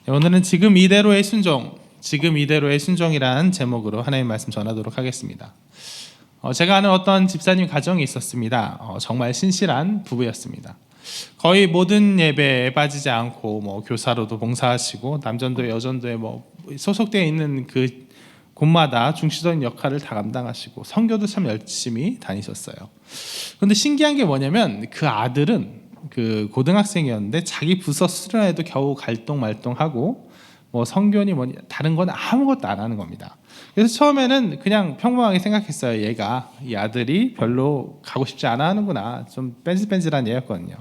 오늘은 지금 이대로의 순종이라는 제목으로 하나님 말씀 전하도록 하겠습니다. 제가 아는 어떤 집사님 가정이 있었습니다. 정말 신실한 부부였습니다. 거의 모든 예배에 빠지지 않고 교사로도 봉사하시고 남전도에 여전도에 소속되어 있는 그 곳마다 중시적인 역할을 다 감당하시고 선교도 참 열심히 다니셨어요. 그런데 신기한 게 뭐냐면 그 아들은 그 고등학생이었는데 자기 부서 수련회도 겨우 갈동말동하고 선교니 다른 건 아무것도 안 하는 겁니다. 그래서 처음에는 그냥 평범하게 생각했어요. 이 아들이 별로 가고 싶지 않아 하는구나. 좀 뺀질뺀질한 애였거든요.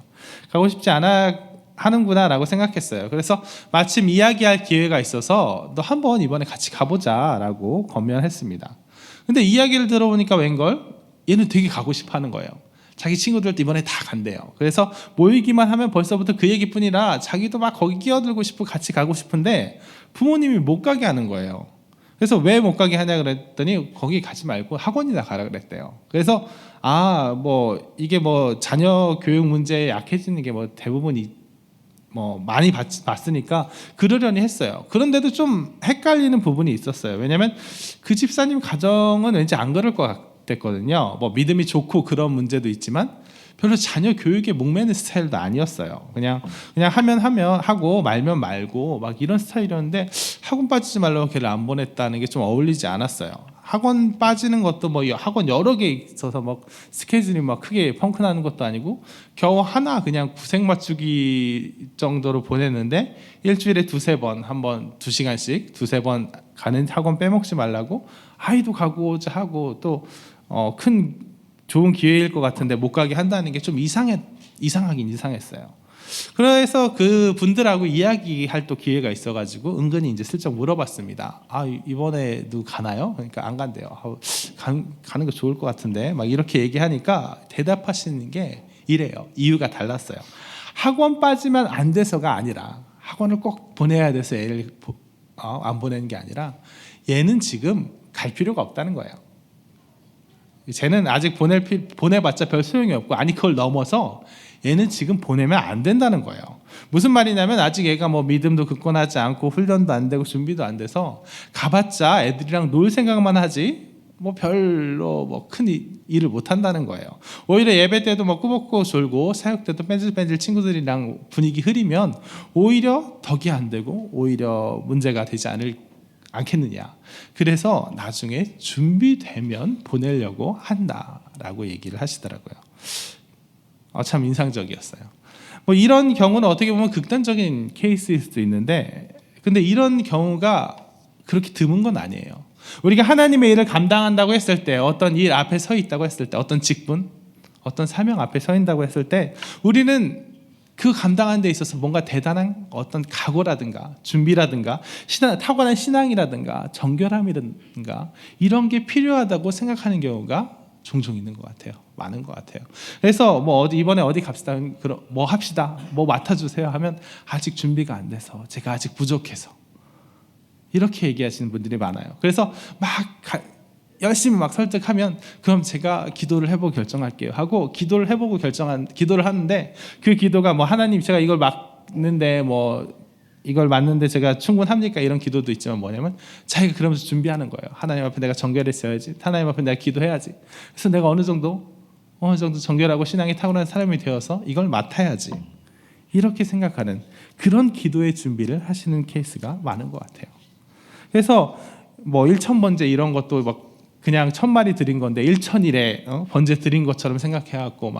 가고 싶지 않아 하는구나 라고 생각했어요. 그래서 마침 이야기할 기회가 있어서 너 한번 이번에 같이 가보자 라고 권면했습니다. 근데 이야기를 들어보니까 웬걸 얘는 되게 가고 싶어 하는 거예요. 자기 친구들도 이번에 다 간대요. 그래서 모이기만 하면 벌써부터 그 얘기뿐이라 자기도 막 거기 끼어들고 싶고 같이 가고 싶은데 부모님이 못 가게 하는 거예요. 그래서 왜 못 가게 하냐 그랬더니 거기 가지 말고 학원이나 가라 그랬대요. 그래서 이게 자녀 교육 문제에 약해지는 게 대부분이 많이 봤으니까 그러려니 했어요. 그런데도 좀 헷갈리는 부분이 있었어요. 왜냐하면 그 집사님 가정은 왠지 안 그럴 것 같았거든요. 믿음이 좋고 그런 문제도 있지만 별로 자녀 교육에 목매는 스타일도 아니었어요. 그냥 하면 하고 말면 말고 이런 스타일이었는데 학원 빠지지 말라고 걔를 안 보냈다는 게 좀 어울리지 않았어요. 학원 빠지는 것도 학원 여러 개 있어서 스케줄이 크게 펑크 나는 것도 아니고 겨우 하나 그냥 구색 맞추기 정도로 보냈는데 일주일에 두세 번, 한 번 2시간씩 두세 번 가는 학원 빼먹지 말라고 아이도 가고자 하고 또 큰 좋은 기회일 것 같은데 못 가게 한다는 게 좀 이상하긴 이상했어요. 그래서 그 분들하고 이야기할 또 기회가 있어가지고 은근히 이제 슬쩍 물어봤습니다. 이번에도 가나요? 그러니까 안 간대요. 가는 거 좋을 것 같은데 이렇게 얘기하니까 대답하시는 게 이래요. 이유가 달랐어요. 학원 빠지면 안 돼서가 아니라 학원을 꼭 보내야 돼서 애를 안 보내는 게 아니라 얘는 지금 갈 필요가 없다는 거예요. 쟤는 아직 보내봤자 별 소용이 없고 그걸 넘어서 얘는 지금 보내면 안 된다는 거예요. 무슨 말이냐면 아직 얘가 믿음도 굳건하지 않고 훈련도 안 되고 준비도 안 돼서 가봤자 애들이랑 놀 생각만 하지 별로 큰 일을 못 한다는 거예요. 오히려 예배 때도 꾸벅꾸벅 졸고 사역 때도 뺀질뺀질 친구들이랑 분위기 흐리면 오히려 덕이 안 되고 오히려 문제가 되지 않겠느냐. 그래서 나중에 준비되면 보내려고 한다라고 얘기를 하시더라고요. 참 인상적이었어요. 이런 경우는 어떻게 보면 극단적인 케이스일 수도 있는데 근데 이런 경우가 그렇게 드문 건 아니에요. 우리가 하나님의 일을 감당한다고 했을 때 어떤 일 앞에 서 있다고 했을 때 어떤 직분, 어떤 사명 앞에 서 있다고 했을 때 우리는 그 감당하는 데 있어서 뭔가 대단한 어떤 각오라든가 준비라든가 타고난 신앙이라든가 정결함이라든가 이런 게 필요하다고 생각하는 경우가 종종 있는 것 같아요. 많은 것 같아요. 그래서 이번에 어디 갑시다. 합시다. 맡아주세요 하면 아직 준비가 안 돼서 제가 아직 부족해서 이렇게 얘기하시는 분들이 많아요. 그래서 열심히 설득하면 그럼 제가 기도를 해보고 결정할게요 하고 기도를 하는데 그 기도가 하나님 제가 이걸 맞는데 제가 충분합니까? 이런 기도도 있지만 뭐냐면 자기가 그러면서 준비하는 거예요. 하나님 앞에 내가 정결했어야지. 하나님 앞에 내가 기도해야지. 그래서 내가 어느 정도 정결하고 신앙이 타고난 사람이 되어서 이걸 맡아야지. 이렇게 생각하는 그런 기도의 준비를 하시는 케이스가 많은 것 같아요. 그래서 1,000번째 이런 것도 그냥 1,000마리 드린 건데 1,000일에 번제 드린 것처럼 생각해갖고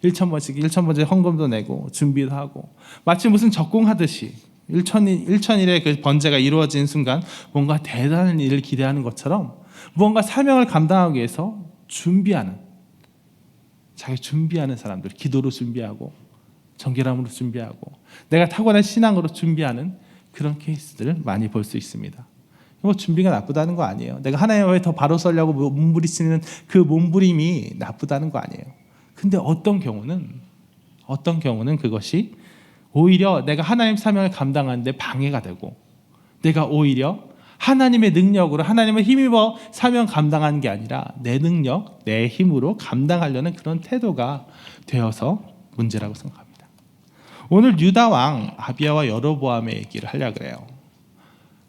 1,000번째 헌금도 내고 준비도 하고 마치 무슨 적공하듯이 1,000일에 그 번제가 이루어진 순간 뭔가 대단한 일을 기대하는 것처럼 무언가 사명을 감당하기 위해서 자기 준비하는 사람들, 기도로 준비하고 정결함으로 준비하고 내가 타고난 신앙으로 준비하는 그런 케이스들을 많이 볼 수 있습니다. 준비가 나쁘다는 거 아니에요. 내가 하나님 앞에 더 바로 서려고 몸부림치는 그 몸부림이 나쁘다는 거 아니에요. 근데 어떤 경우는 그것이 오히려 내가 하나님 사명을 감당하는데 방해가 되고 내가 오히려 하나님의 능력으로 하나님의 힘입어 사명 감당하는 게 아니라 내 능력, 내 힘으로 감당하려는 그런 태도가 되어서 문제라고 생각합니다. 오늘 유다 왕 아비야와 여로보암의 얘기를 하려고 그래요.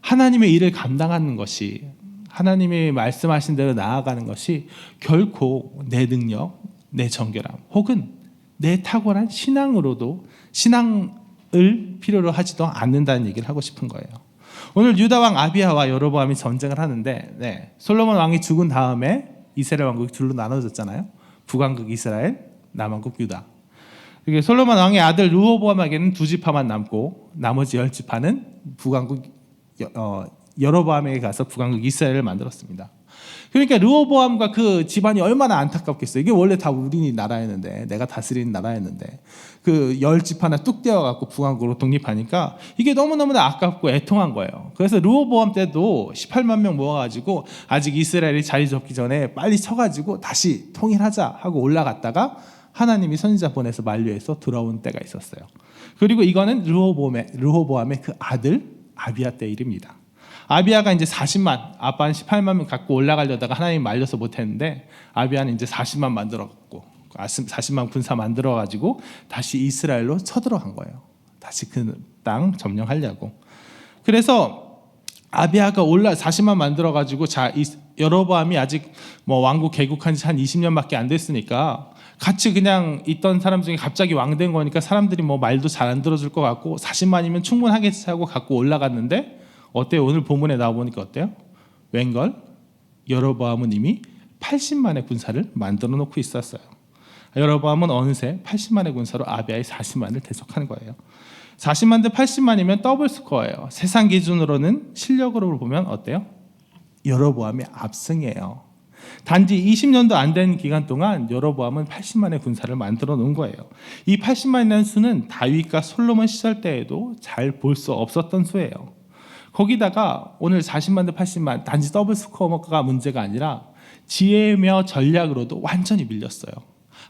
하나님의 일을 감당하는 것이, 하나님이 말씀하신 대로 나아가는 것이 결코 내 능력, 내 정결함 혹은 내 탁월한 신앙을 필요로 하지도 않는다는 얘기를 하고 싶은 거예요. 오늘 유다 왕 아비야와 여로보암이 전쟁을 하는데, 솔로몬 왕이 죽은 다음에 이스라엘 왕국이 둘로 나눠졌잖아요. 북왕국 이스라엘, 남왕국 유다. 솔로몬 왕의 아들 르호보암에게는 2지파만 남고 나머지 10지파는 북왕국 여로보암에게 가서 북왕국 이스라엘을 만들었습니다. 그러니까 르호보암과 그 집안이 얼마나 안타깝겠어요. 이게 원래 다 우리 나라였는데, 내가 다스리는 나라였는데 그 10지파나 뚝 떼어갖고 북왕국으로 독립하니까 이게 너무너무 아깝고 애통한 거예요. 그래서 르호보암 때도 18만 명 모아가지고 아직 이스라엘이 자리 잡기 전에 빨리 쳐가지고 다시 통일하자 하고 올라갔다가 하나님이 선지자 보내서 만류해서 돌아온 때가 있었어요. 그리고 이거는 르호보암의 그 아들 아비야 때 일입니다. 아비야가 이제 40만, 아빠는 18만 명 갖고 올라가려다가 하나님 말려서 못했는데 아비야는 이제 40만 만들어갖고 40만 군사 만들어가지고 다시 이스라엘로 쳐들어간 거예요. 다시 그 땅 점령하려고. 그래서 아비야가 40만 만들어가지고 여로보암이 아직 왕국 개국한 지 한 20년밖에 안 됐으니까 같이 그냥 있던 사람 중에 갑자기 왕 된 거니까 사람들이 말도 잘 안 들어줄 것 같고 40만이면 충분하겠지 하고 갖고 올라갔는데 어때요? 오늘 본문에 나와보니까 어때요? 웬걸? 여로보암은 이미 80만의 군사를 만들어 놓고 있었어요. 여로보암은 어느새 80만의 군사로 아비야의 40만을 대적하는 거예요. 40만 대 80만이면 더블 스코어예요. 세상 기준으로는 실력으로 보면 어때요? 여로보암의 압승이에요. 단지 20년도 안 된 기간 동안 여로보암은 80만의 군사를 만들어 놓은 거예요. 이 80만이라는 수는 다윗과 솔로몬 시절 때에도 잘 볼 수 없었던 수예요. 거기다가 오늘 40만 대 80만 단지 더블 스코어가 문제가 아니라 지혜며 전략으로도 완전히 밀렸어요.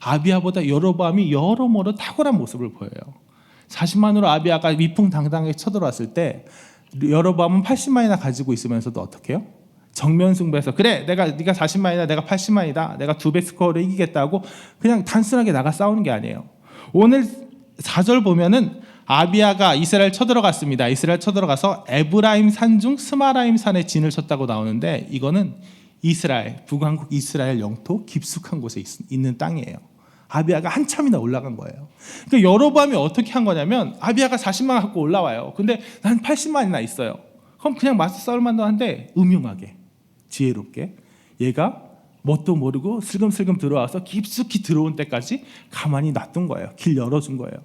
아비야보다 여로보암이 여러모로 탁월한 모습을 보여요. 40만으로 아비야가 위풍당당하게 쳐들어왔을 때 여로보암은 80만이나 가지고 있으면서도 어떻게 해요? 정면 승부해서 그래 네가 40만이다 내가 80만이다 내가 2배 스코어로 이기겠다고 그냥 단순하게 나가 싸우는 게 아니에요. 오늘 4절 보면은 아비야가 이스라엘 쳐들어갔습니다. 이스라엘 쳐들어가서 에브라임 산 중 스마라임 산에 진을 쳤다고 나오는데 이거는 이스라엘, 북왕국 이스라엘 영토 깊숙한 곳에 있는 땅이에요. 아비야가 한참이나 올라간 거예요. 그러니까 여로보암이 어떻게 한 거냐면 아비야가 40만 갖고 올라와요. 근데 난 80만이나 있어요. 그럼 그냥 맞서 싸울 만도 한데 음흉하게 지혜롭게 얘가 뭣도 모르고 슬금슬금 들어와서 깊숙이 들어온 때까지 가만히 놔둔 거예요. 길 열어준 거예요.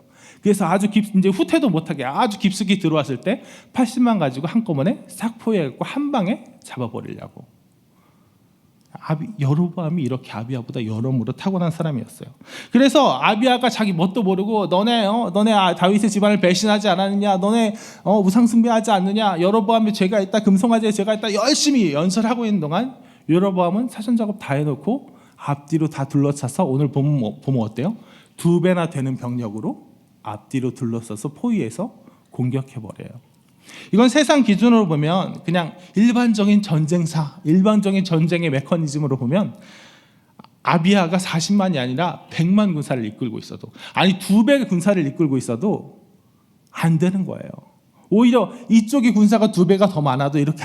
그래서 아주 이제 후퇴도 못하게 아주 깊숙이 들어왔을 때 80만 가지고 한꺼번에 싹 포위해갖고 한 방에 잡아버리려고. 여로보암이 이렇게 아비야보다 여러모로 타고난 사람이었어요. 그래서 아비야가 자기 뭣도 모르고 너네 다윗의 집안을 배신하지 않았느냐, 너네 우상 숭배하지 않느냐, 여로보암에 죄가 있다, 금송아지에 죄가 있다 열심히 연설하고 있는 동안 여로보암은 사전 작업 다 해놓고 앞뒤로 다 둘러차서 오늘 보면 어때요? 2배나 되는 병력으로 앞뒤로 둘러싸서 포위해서 공격해버려요. 이건 세상 기준으로 보면 그냥 일반적인 전쟁사, 일반적인 전쟁의 메커니즘으로 보면 아비야가 40만이 아니라 100만 군사를 이끌고 있어도, 아니 2배 군사를 이끌고 있어도 안 되는 거예요. 오히려 이쪽의 군사가 2배가 더 많아도 이렇게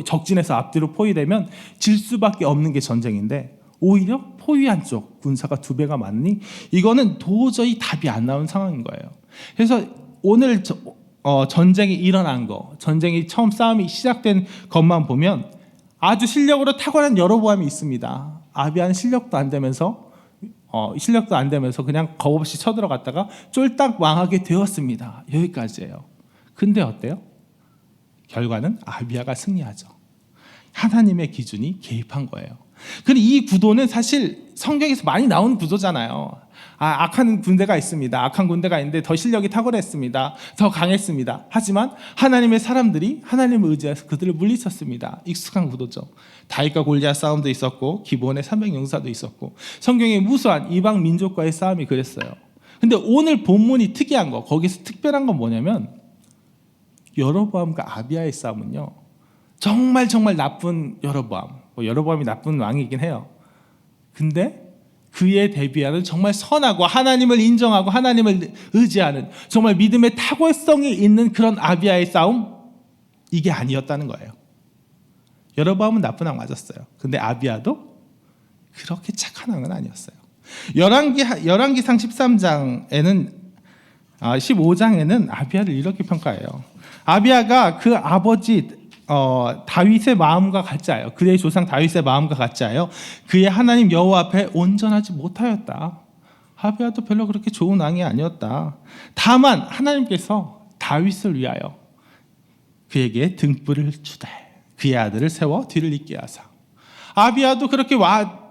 적진에서 앞뒤로 포위되면 질 수밖에 없는 게 전쟁인데 오히려 포위한 쪽 군사가 2배가 많으니 이거는 도저히 답이 안 나오는 상황인 거예요. 그래서 오늘 전쟁이 일어난 거, 전쟁이 처음 싸움이 시작된 것만 보면 아주 실력으로 탁월한 여로보암이 있습니다. 아비야는 실력도 안 되면서 그냥 겁 없이 쳐들어갔다가 쫄딱 망하게 되었습니다. 여기까지예요. 근데 어때요? 결과는 아비야가 승리하죠. 하나님의 기준이 개입한 거예요. 그리고 이 구도는 사실 성경에서 많이 나오는 구도잖아요. 악한 군대가 있습니다. 악한 군대가 있는데 더 실력이 탁월했습니다. 더 강했습니다. 하지만 하나님의 사람들이 하나님을 의지해서 그들을 물리쳤습니다. 익숙한 구도죠. 다윗과 골리앗 싸움도 있었고 기브온의 300용사도 있었고 성경에 무수한 이방 민족과의 싸움이 그랬어요. 근데 오늘 본문이 특이한 거, 거기서 특별한 건 뭐냐면 여로보암과 아비야의 싸움은요, 정말 나쁜 여로보암, 여로보암이 나쁜 왕이긴 해요. 근데 그에 대비하는 정말 선하고 하나님을 인정하고 하나님을 의지하는 정말 믿음의 탁월성이 있는 그런 아비야의 싸움, 이게 아니었다는 거예요. 여로보암은 나쁜 왕 맞았어요. 근데 아비야도 그렇게 착한 왕은 아니었어요. 열왕기상 13장에는 15장에는 아비야를 이렇게 평가해요. 아비야가 그 아버지 다윗의 마음과 같지 않아요. 그의 조상 다윗의 마음과 같지 않아요. 그의 하나님 여호와 앞에 온전하지 못하였다. 아비야도 별로 그렇게 좋은 왕이 아니었다. 다만 하나님께서 다윗을 위하여 그에게 등불을 주되 그의 아들을 세워 뒤를 잇게 하사. 아비야도 그렇게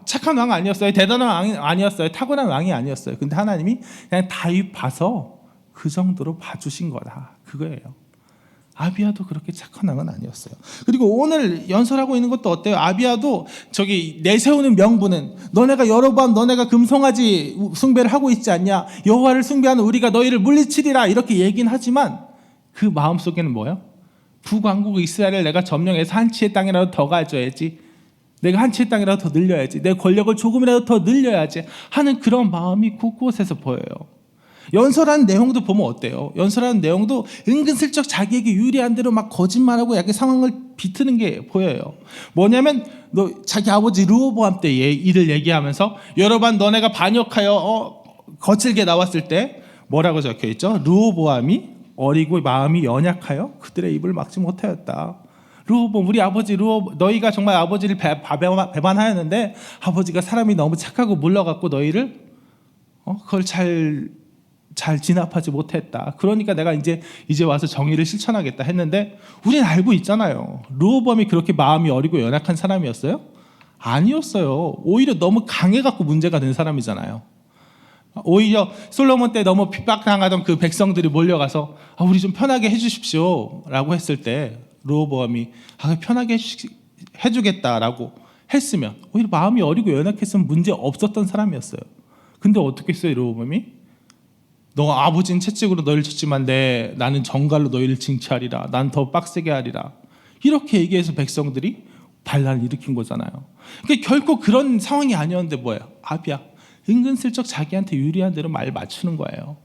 착한 왕 아니었어요. 대단한 왕이 아니었어요. 탁월한 왕이 아니었어요. 근데 하나님이 그냥 다윗 봐서 그 정도로 봐주신 거다. 그거예요. 아비야도 그렇게 착한 왕은 아니었어요. 그리고 오늘 연설하고 있는 것도 어때요? 아비야도 저기 내세우는 명분은 너네가 여로보암 너네가 금송아지 숭배를 하고 있지 않냐? 여호와를 숭배하는 우리가 너희를 물리치리라 이렇게 얘기는 하지만 그 마음속에는 뭐예요? 북왕국 이스라엘을 내가 점령해서 한 치의 땅이라도 더 가져야지. 내가 한 치의 땅이라도 더 늘려야지. 내 권력을 조금이라도 더 늘려야지 하는 그런 마음이 곳곳에서 보여요. 연설하는 내용도 보면 어때요? 연설하는 내용도 은근슬쩍 자기에게 유리한 대로 막 거짓말하고 약간 상황을 비트는 게 보여요. 뭐냐면 자기 아버지 르호보암 때 일을 얘기하면서 여러분 너네가 반역하여 거칠게 나왔을 때 뭐라고 적혀있죠? 르호보암이 어리고 마음이 연약하여 그들의 입을 막지 못하였다. 르호보암 우리 아버지 너희가 정말 아버지를 배반하였는데 아버지가 사람이 너무 착하고 물러갔고 너희를 그걸 잘 진압하지 못했다. 그러니까 내가 이제 와서 정의를 실천하겠다 했는데 우리는 알고 있잖아요. 르호보암이 그렇게 마음이 어리고 연약한 사람이었어요? 아니었어요. 오히려 너무 강해갖고 문제가 된 사람이잖아요. 오히려 솔로몬 때 너무 핍박당하던 그 백성들이 몰려가서 우리 좀 편하게 해주십시오 라고 했을 때 르호보암이 편하게 해주겠다라고 했으면 오히려 마음이 어리고 연약했으면 문제 없었던 사람이었어요. 근데 어떻게 했어요? 르호보암이 너 아버지는 채찍으로 너희를 쳤지만 나는 정갈로 너희를 징치하리라. 난 더 빡세게 하리라. 이렇게 얘기해서 백성들이 반란을 일으킨 거잖아요. 그러니까 결코 그런 상황이 아니었는데 뭐예요? 아비야 은근슬쩍 자기한테 유리한 대로 말 맞추는 거예요.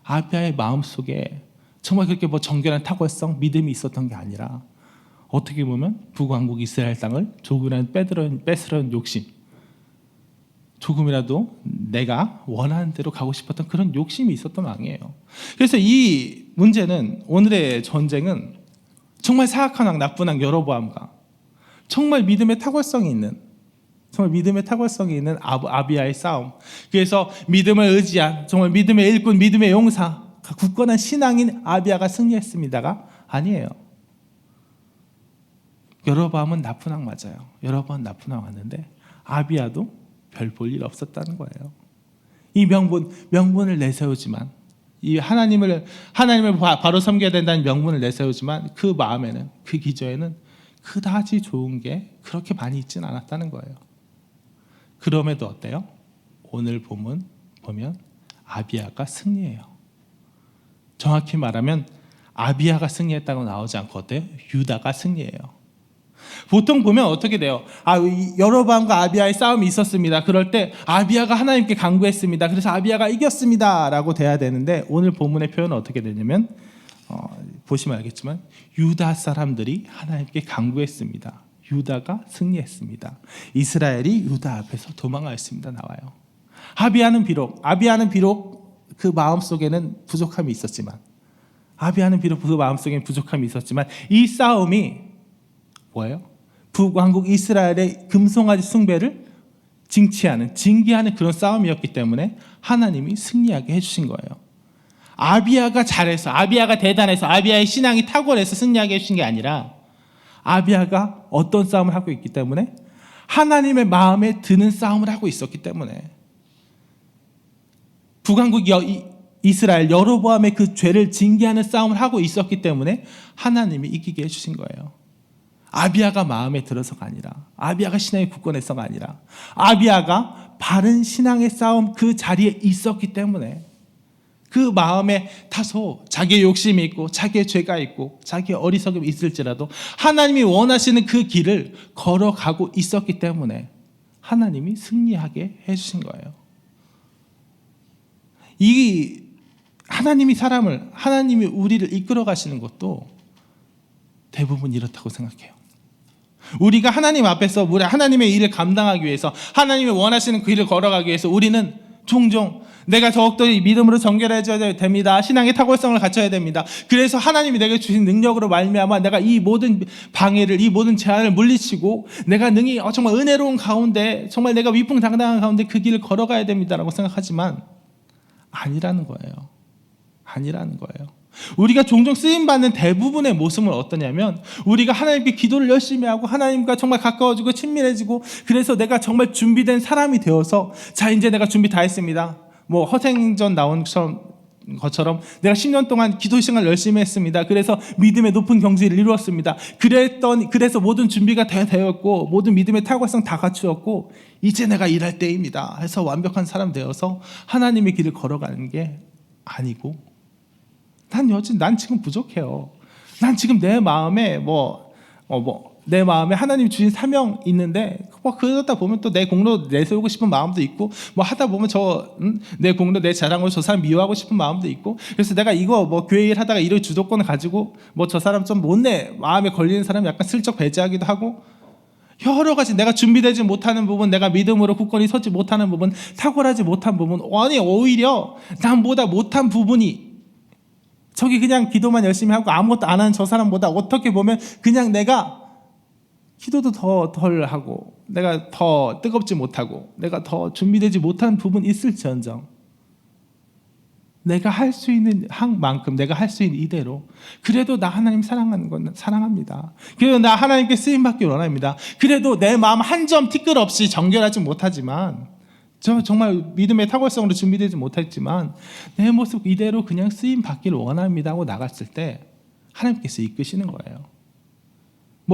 아비야의 마음속에 정말 그렇게 정결한 탁월성, 믿음이 있었던 게 아니라 어떻게 보면 북왕국 이스라엘 땅을 조금이라도 뺏으려는 욕심, 조금이라도 내가 원하는 대로 가고 싶었던 그런 욕심이 있었던 왕이에요. 그래서 이 문제는 오늘의 전쟁은 정말 사악한 왕, 나쁜 왕 여로보암과 정말 믿음의 탁월성이 있는 아비야의 싸움. 그래서 믿음을 의지한 정말 믿음의 일꾼, 믿음의 용사, 굳건한 신앙인 아비야가 승리했습니다가 아니에요. 여로보암은 나쁜 왕 맞아요. 여로보암은 나쁜 왕 맞는데 아비야도 별 볼 일 없었다는 거예요. 이 명분을 내세우지만 이 하나님을 바로 섬겨야 된다는 명분을 내세우지만 그 마음에는 그 기저에는 그다지 좋은 게 그렇게 많이 있지는 않았다는 거예요. 그럼에도 어때요? 오늘 보면 아비야가 승리해요. 정확히 말하면 아비야가 승리했다고 나오지 않고 어때요? 유다가 승리해요. 보통 보면 어떻게 돼요? 여로보암과 아비야의 싸움이 있었습니다. 그럴 때 아비야가 하나님께 간구했습니다. 그래서 아비야가 이겼습니다 라고 돼야 되는데 오늘 본문의 표현은 어떻게 되냐면 보시면 알겠지만 유다 사람들이 하나님께 간구했습니다. 유다가 승리했습니다. 이스라엘이 유다 앞에서 도망하였습니다. 나와요. 아비야는 비록 그 마음속에는 부족함이 있었지만 이 싸움이 뭐예요? 북왕국 이스라엘의 금송아지 숭배를 징계하는 그런 싸움이었기 때문에 하나님이 승리하게 해주신 거예요. 아비야가 잘해서, 아비야가 대단해서, 아비야의 신앙이 탁월해서 승리하게 해주신 게 아니라 아비야가 어떤 싸움을 하고 있기 때문에 하나님의 마음에 드는 싸움을 하고 있었기 때문에 북왕국 이스라엘 여로보암의 그 죄를 징계하는 싸움을 하고 있었기 때문에 하나님이 이기게 해주신 거예요. 아비야가 마음에 들어서가 아니라 아비야가 신앙의 굳건해서가 아니라 아비야가 바른 신앙의 싸움 그 자리에 있었기 때문에 그 마음에 다소 자기의 욕심이 있고 자기의 죄가 있고 자기의 어리석음이 있을지라도 하나님이 원하시는 그 길을 걸어가고 있었기 때문에 하나님이 승리하게 해주신 거예요. 이 하나님이 우리를 이끌어 가시는 것도 대부분 이렇다고 생각해요. 우리가 하나님 앞에서 하나님의 일을 감당하기 위해서, 하나님이 원하시는 그 일을 걸어가기 위해서 우리는 종종 내가 더욱더 믿음으로 정결해져야 됩니다. 신앙의 탁월성을 갖춰야 됩니다. 그래서 하나님이 내게 주신 능력으로 말미암아 내가 이 모든 방해를, 이 모든 제한을 물리치고 내가 능히 정말 은혜로운 가운데, 정말 내가 위풍당당한 가운데 그 길을 걸어가야 됩니다라고 생각하지만 아니라는 거예요. 아니라는 거예요. 우리가 종종 쓰임받는 대부분의 모습은 어떠냐면, 우리가 하나님께 기도를 열심히 하고 하나님과 정말 가까워지고 친밀해지고, 그래서 내가 정말 준비된 사람이 되어서, 자 이제 내가 준비 다 했습니다. 뭐 허생전 나온 것처럼 내가 10년 동안 기도 시간을 열심히 했습니다. 그래서 믿음의 높은 경지를 이루었습니다. 그래서 모든 준비가 다 되었고 모든 믿음의 탁월성 다 갖추었고 이제 내가 일할 때입니다 해서 완벽한 사람 되어서 하나님의 길을 걸어가는 게 아니고, 난 지금 부족해요. 난 지금 내 마음에 내 마음에 하나님 주신 사명 있는데, 그러다 보면 또 내 공로 내세우고 싶은 마음도 있고, 하다 보면 내 공로 내 자랑으로 저 사람 미워하고 싶은 마음도 있고, 그래서 내가 이거 교회 일 하다가 이런 주도권을 가지고 저 사람 좀 못내 마음에 걸리는 사람 약간 슬쩍 배제하기도 하고, 여러 가지 내가 준비되지 못하는 부분, 내가 믿음으로 굳건히 서지 못하는 부분, 탁월하지 못한 부분, 아니 오히려 남보다 못한 부분이, 저기 그냥 기도만 열심히 하고 아무것도 안 하는 저 사람보다 어떻게 보면 그냥 내가 기도도 더 덜 하고, 내가 더 뜨겁지 못하고, 내가 더 준비되지 못한 부분이 있을지언정 내가 할 수 있는 한만큼, 내가 할 수 있는 이대로, 그래도 나 하나님 사랑하는 건 사랑합니다. 그래도 나 하나님께 쓰임받기 원합니다. 그래도 내 마음 한 점 티끌 없이 정결하지 못하지만, 정말 믿음의 탁월성으로 준비되지 못했지만 내 모습 이대로 그냥 쓰임받기를 원합니다 하고 나갔을 때 하나님께서 이끄시는 거예요.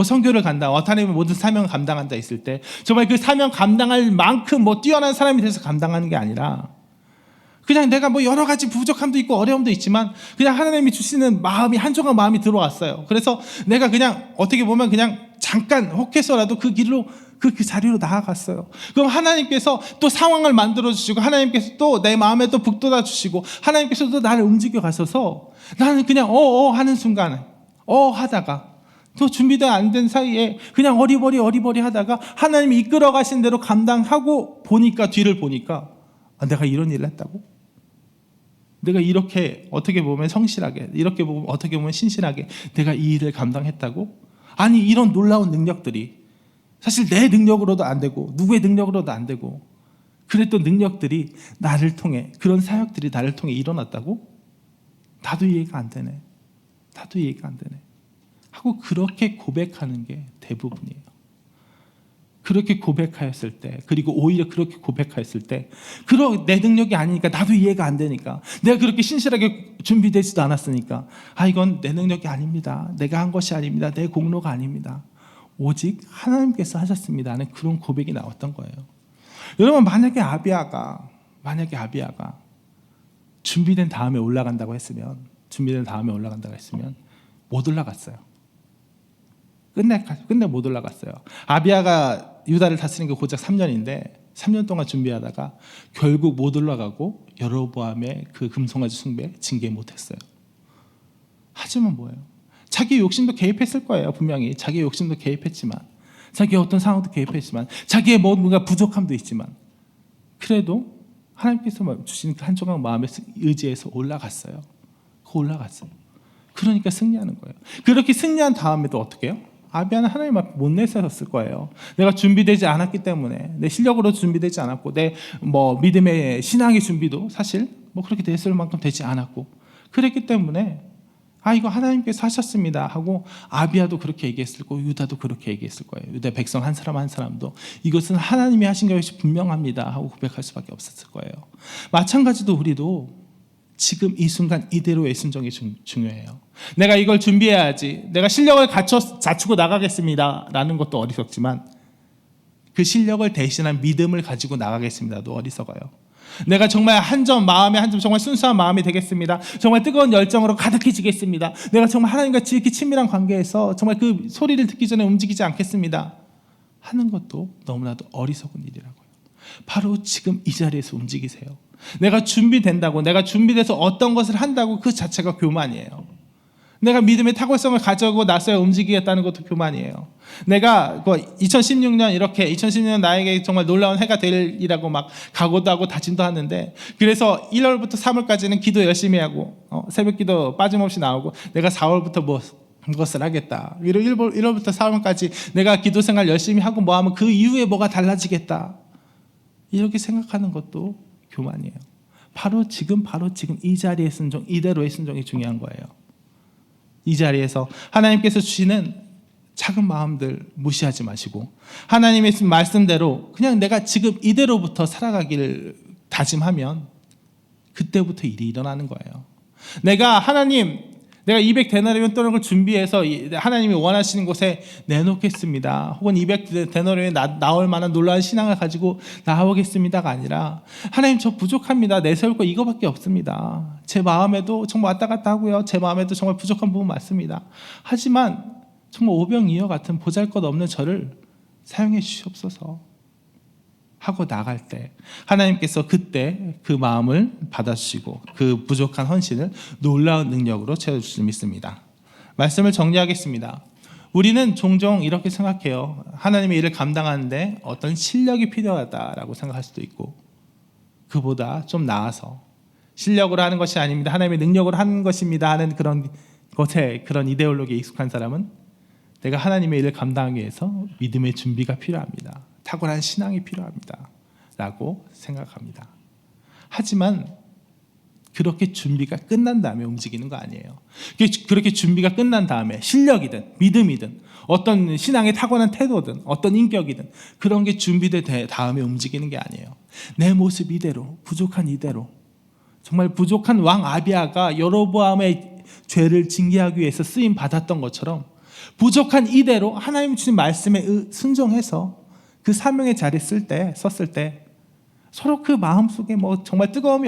선교를 간다, 하나님의 모든 사명을 감당한다 했을 때 정말 그 사명 감당할 만큼 뛰어난 사람이 돼서 감당하는 게 아니라, 그냥 내가 여러 가지 부족함도 있고 어려움도 있지만 그냥 하나님이 주시는 마음이, 한 조각 마음이 들어왔어요. 그래서 내가 그냥 어떻게 보면 그냥 잠깐 혹해서라도 그 길로, 그 자리로 나아갔어요. 그럼 하나님께서 또 상황을 만들어 주시고, 하나님께서 또 내 마음에 또 북돋아 주시고, 하나님께서 또 나를 움직여 가셔서 나는 그냥 하는 순간에 하다가 또 준비도 안 된 사이에 그냥 어리버리 하다가 하나님이 이끌어 가신 대로 감당하고 보니까, 뒤를 보니까 내가 이런 일을 했다고? 내가 이렇게 어떻게 보면 성실하게, 이렇게 보면 어떻게 보면 신실하게 내가 이 일을 감당했다고? 아니, 이런 놀라운 능력들이 사실 내 능력으로도 안 되고 누구의 능력으로도 안 되고, 그랬던 능력들이 나를 통해, 그런 사역들이 나를 통해 일어났다고? 나도 이해가 안 되네 하고 그렇게 고백하는 게 대부분이에요. 그렇게 고백하였을 때, 그리고 오히려 그렇게 고백하였을 때, 내 능력이 아니니까, 나도 이해가 안 되니까, 내가 그렇게 신실하게 준비되지도 않았으니까, 이건 내 능력이 아닙니다, 내가 한 것이 아닙니다, 내 공로가 아닙니다, 오직 하나님께서 하셨습니다 하는 그런 고백이 나왔던 거예요. 여러분, 만약에 아비야가 준비된 다음에 올라간다고 했으면 못 올라갔어요. 끝내 못 올라갔어요. 아비야가 유다를 다스린 게 고작 3년인데 3년 동안 준비하다가 결국 못 올라가고 여로보암의 그 금송아지 숭배 징계 못했어요. 하지만 뭐예요? 자기 욕심도 개입했을 거예요. 분명히 자기 욕심도 개입했지만, 자기의 어떤 상황도 개입했지만, 자기의 뭔가 부족함도 있지만, 그래도 하나님께서 주신 한 조각 마음에 의지해서 올라갔어요. 그러니까 승리하는 거예요. 그렇게 승리한 다음에도 어떻게 해요? 아비야는 하나님 앞에 못 내세웠을 거예요. 내가 준비되지 않았기 때문에, 내 실력으로 준비되지 않았고, 내 믿음의 신앙의 준비도 사실 그렇게 됐을 만큼 되지 않았고, 그랬기 때문에 이거 하나님께서 하셨습니다 하고 아비야도 그렇게 얘기했을 거고 유다도 그렇게 얘기했을 거예요. 유다 백성 한 사람 한 사람도 이것은 하나님이 하신 것이 분명합니다 하고 고백할 수밖에 없었을 거예요. 마찬가지로 우리도 지금 이 순간 이대로의 순종이 중요해요. 내가 이걸 준비해야지, 내가 실력을 갖추고 나가겠습니다 라는 것도 어리석지만, 그 실력을 대신한 믿음을 가지고 나가겠습니다도 어리석어요. 내가 정말 마음에 한 점 정말 순수한 마음이 되겠습니다, 정말 뜨거운 열정으로 가득해지겠습니다, 내가 정말 하나님과 지극히 친밀한 관계에서 정말 그 소리를 듣기 전에 움직이지 않겠습니다 하는 것도 너무나도 어리석은 일이라고요. 바로 지금 이 자리에서 움직이세요. 내가 준비된다고, 내가 준비돼서 어떤 것을 한다고 그 자체가 교만이에요. 내가 믿음의 탁월성을 가져고 나서야 움직이겠다는 것도 교만이에요. 내가 2016년 나에게 정말 놀라운 해가 되리라고 막 각오도 하고 다짐도 하는데, 그래서 1월부터 3월까지는 기도 열심히 하고 새벽 기도 빠짐없이 나오고, 내가 4월부터 무엇을 하겠다, 1월부터 4월까지 내가 기도 생활 열심히 하고 뭐 하면 그 이후에 뭐가 달라지겠다, 이렇게 생각하는 것도 교만이에요. 바로 지금 이 자리의 순종, 이대로의 순종이 중요한 거예요. 이 자리에서 하나님께서 주시는 작은 마음들 무시하지 마시고, 하나님의 말씀대로 그냥 내가 지금 이대로부터 살아가기를 다짐하면 그때부터 일이 일어나는 거예요. 내가 200데나리온 떠는 걸 준비해서 하나님이 원하시는 곳에 내놓겠습니다, 혹은 200데나리온에 나올 만한 놀라운 신앙을 가지고 나오겠습니다가 아니라, 하나님 저 부족합니다, 내세울 거 이거밖에 없습니다, 제 마음에도 정말 왔다 갔다 하고요, 제 마음에도 정말 부족한 부분 많습니다, 하지만 정말 오병이어 같은 보잘것없는 저를 사용해 주시옵소서 하고 나갈 때, 하나님께서 그때 그 마음을 받아주시고 그 부족한 헌신을 놀라운 능력으로 채워주실 줄 믿습니다. 말씀을 정리하겠습니다. 우리는 종종 이렇게 생각해요. 하나님의 일을 감당하는데 어떤 실력이 필요하다라고 생각할 수도 있고, 그보다 좀 나아서 실력으로 하는 것이 아닙니다, 하나님의 능력으로 하는 것입니다 하는 그런 것에, 그런 이데올로기에 익숙한 사람은 내가 하나님의 일을 감당하기 위해서 믿음의 준비가 필요합니다, 탁월한 신앙이 필요합니다 라고 생각합니다. 하지만 그렇게 준비가 끝난 다음에 움직이는 거 아니에요. 그렇게 준비가 끝난 다음에 실력이든 믿음이든 어떤 신앙의 탁월한 태도든 어떤 인격이든 그런 게 준비된 다음에 움직이는 게 아니에요. 내 모습 이대로, 부족한 이대로, 정말 부족한 왕 아비야가 여로보암의 죄를 징계하기 위해서 쓰임 받았던 것처럼 부족한 이대로 하나님 주신 말씀에 순종해서 그 사명의 자리에 섰을 때 서로 그 마음속에 뭐 정말 뜨거움이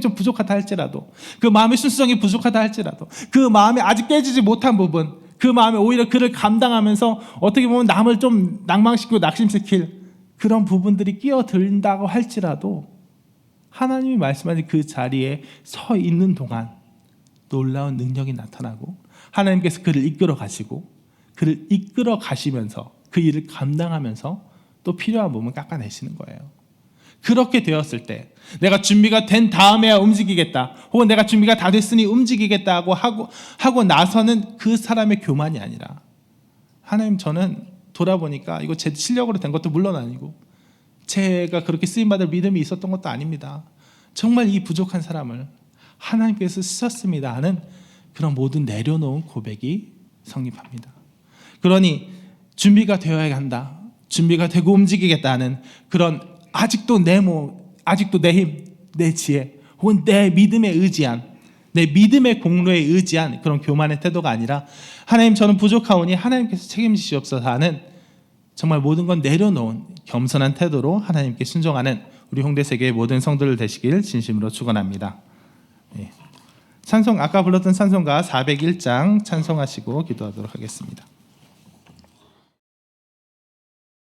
좀 부족하다 할지라도, 그 마음의 순수성이 부족하다 할지라도, 그 마음에 아직 깨지지 못한 부분, 그 마음에 오히려 그를 감당하면서 어떻게 보면 남을 좀 낭망시키고 낙심시킬 그런 부분들이 끼어든다고 할지라도, 하나님이 말씀하신 그 자리에 서 있는 동안 놀라운 능력이 나타나고, 하나님께서 그를 이끌어 가시고, 그를 이끌어 가시면서 그 일을 감당하면서 또 필요한 부분을 깎아내시는 거예요. 그렇게 되었을 때 내가 준비가 된 다음에야 움직이겠다, 혹은 내가 준비가 다 됐으니 움직이겠다고 하고 나서는 그 사람의 교만이 아니라, 하나님 저는 돌아보니까 이거 제 실력으로 된 것도 물론 아니고 제가 그렇게 쓰임받을 믿음이 있었던 것도 아닙니다, 정말 이 부족한 사람을 하나님께서 쓰셨습니다 하는 그런 모든 내려놓은 고백이 성립합니다. 그러니 준비가 되어야 한다, 준비가 되고 움직이겠다는 그런 아직도 내 힘, 내 지혜, 혹은 내 믿음에 의지한, 내 믿음의 공로에 의지한 그런 교만의 태도가 아니라, 하나님 저는 부족하오니 하나님께서 책임지시옵소서 하는 정말 모든 건 내려놓은 겸손한 태도로 하나님께 순종하는 우리 홍대세계의 모든 성도들 되시길 진심으로 축원합니다. 찬송, 아까 불렀던 찬송가 401장 찬송하시고 기도하도록 하겠습니다.